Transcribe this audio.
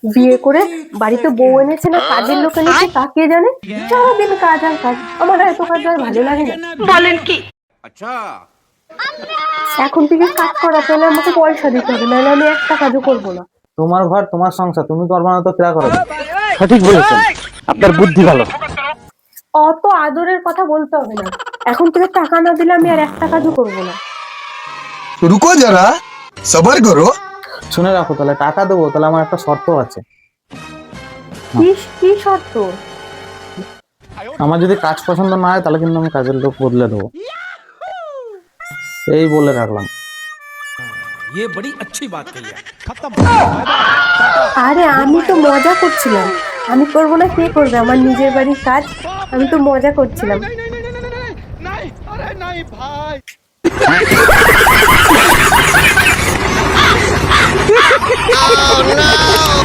বিয়ে করে বাড়িতে বউ এনেছে না কাজের লোক এনেছে তা কে জানে। সারাদিন কাজ আর কাজ, আমার এত কাজ আর ভালো লাগে না। বলেন কি? अच्छा। এখন থেকে কাজ করাতে হলে আমাকে পয়সা দিতে হবে, নাহলে আমি একটা কাজও করবো না। তোমার ঘর তোমার সংসার, তুমি করবে না তো কেরা করবে? সঠিক বলেছেন, আপনার বুদ্ধি ভালো। অত আদরের কথা বলতে হবে না, এখন থেকে টাকা না দিলে আমি আর একটা কাজও করবো না। रुको जरा, सबर करो। শুনে রাখো, তাহলে টাকা দেবো, তাহলে আমার একটা শর্ত আছে। কি কি শর্ত? আমার যদি কাজ পছন্দ না হয় তাহলে কিন্তু আমি কাজের লোক বদলে দেবো, এই বলে রাখলাম। ये बड़ी अच्छी बात कही है। আরে আমি তো মজা করছিলাম, আমি করবো না কে করবে? আমার নিজের বাড়ির কাজ, আমি তো মজা করছিলাম। नहीं, अरे नहीं भाई। Oh no!